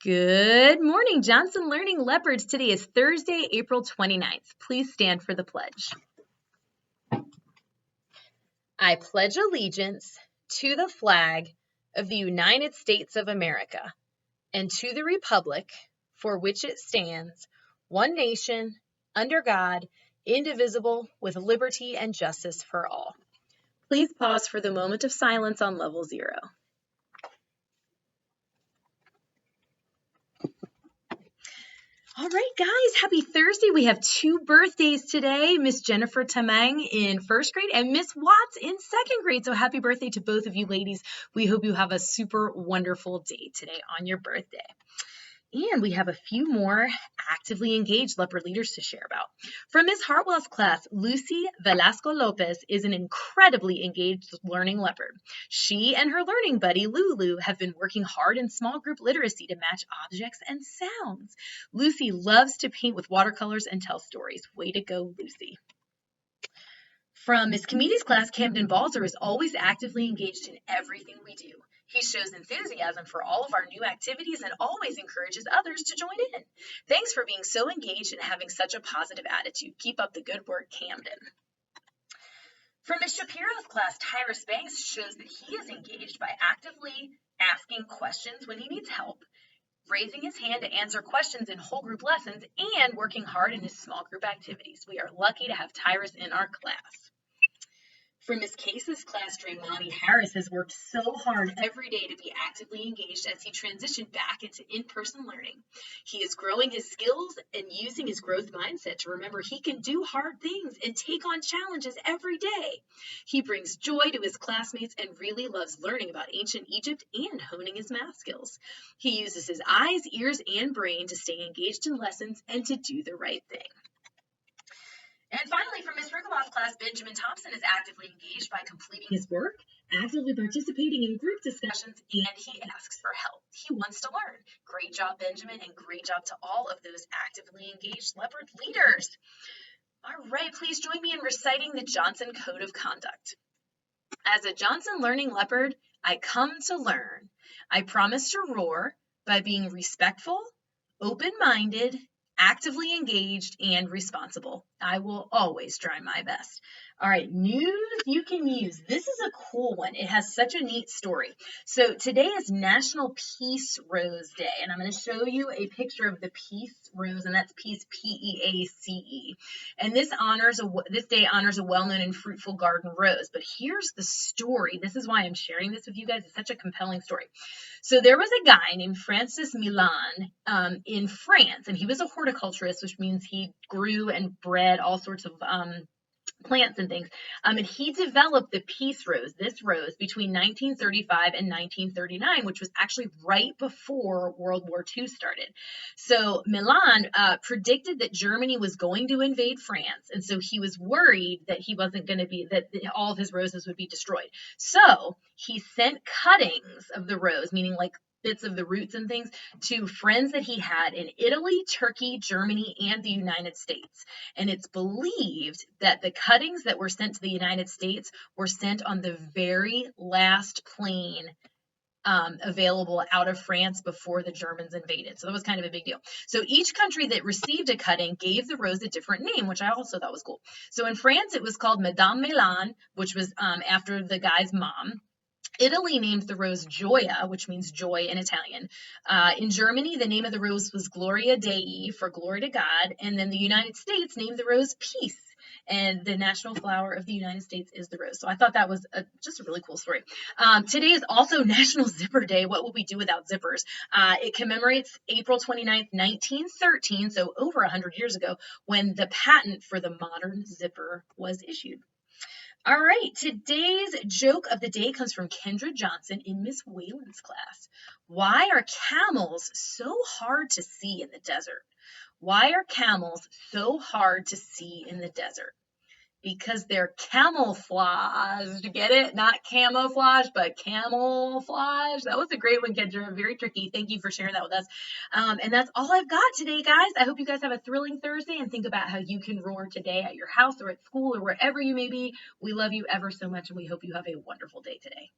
Good morning, Johnson Learning Leopards. Today is Thursday, April 29th. Please stand for the pledge. I pledge allegiance to the flag of the United States of America and to the republic for which it stands, one nation, under God, indivisible, with liberty and justice for all. Please pause for the moment of silence on level 0. All right, guys, happy Thursday. We have 2 birthdays today, Miss Jennifer Tamang in 1st grade and Miss Watts in 2nd grade. So happy birthday to both of you ladies. We hope you have a super wonderful day today on your birthday. And we have a few more actively engaged leopard leaders to share about. From Ms. Hartwell's class, Lucy Velasco Lopez is an incredibly engaged learning leopard. She and her learning buddy, Lulu, have been working hard in small group literacy to match objects and sounds. Lucy loves to paint with watercolors and tell stories. Way to go, Lucy. From Ms. Comedi's class, Camden Balzer is always actively engaged in everything we do. He shows enthusiasm for all of our new activities and always encourages others to join in. Thanks for being so engaged and having such a positive attitude. Keep up the good work, Camden. From Ms. Shapiro's class, Tyrus Banks shows that he is engaged by actively asking questions when he needs help, raising his hand to answer questions in whole group lessons, and working hard in his small group activities. We are lucky to have Tyrus in our class. From Ms. Case's class, Draymani Harris has worked so hard every day to be actively engaged as he transitioned back into in-person learning. He is growing his skills and using his growth mindset to remember he can do hard things and take on challenges every day. He brings joy to his classmates and really loves learning about ancient Egypt and honing his math skills. He uses his eyes, ears, and brain to stay engaged in lessons and to do the right thing. And finally, from Ms. Ricklemoff's class, Benjamin Thompson is actively engaged by completing his work, actively participating in group discussions, and he asks for help. He wants to learn. Great job, Benjamin, and great job to all of those actively engaged leopard leaders. All right, please join me in reciting the Johnson Code of Conduct. As a Johnson Learning Leopard, I come to learn. I promise to roar by being respectful, open-minded, actively engaged, and responsible. I will always try my best. All right, news you can use. This is a cool one. It has such a neat story. So today is National Peace Rose Day, and I'm going to show you a picture of the peace rose, and that's peace, P-E-A-C-E. And this day honors a well-known and fruitful garden rose. But here's the story. This is why I'm sharing this with you guys. It's such a compelling story. So there was a guy named Francis Milan in France, and he was a horticulturist, which means he grew and bred all sorts of plants and things. And he developed the peace rose, this rose, between 1935 and 1939, which was actually right before World War II started. So Milan predicted that Germany was going to invade France, and so he was worried that that all of his roses would be destroyed. So he sent cuttings of the rose, meaning like bits of the roots and things, to friends that he had in Italy, Turkey, Germany, and the United States. And it's believed that the cuttings that were sent to the United States were sent on the very last plane available out of France before the Germans invaded. So that was kind of a big deal. So each country that received a cutting gave the rose a different name, which I also thought was cool. So in France, it was called Madame Milan, which was after the guy's mom. Italy named the rose Gioia, which means joy in Italian. In Germany, the name of the rose was Gloria Dei, for glory to God. And then the United States named the rose Peace. And the national flower of the United States is the rose. So I thought that was just a really cool story. Today is also National Zipper Day. What would we do without zippers? It commemorates April 29th, 1913, so over 100 years ago, when the patent for the modern zipper was issued. All right, today's joke of the day comes from Kendra Johnson in Miss Whalen's class. Why are camels so hard to see in the desert? Why are camels so hard to see in the desert? Because they're camouflaged. Get it? Not camouflage, but camouflage. That was a great one, Kendra. Very tricky. Thank you for sharing that with us. And that's all I've got today, guys. I hope you guys have a thrilling Thursday and think about how you can roar today at your house or at school or wherever you may be. We love you ever so much, and we hope you have a wonderful day today.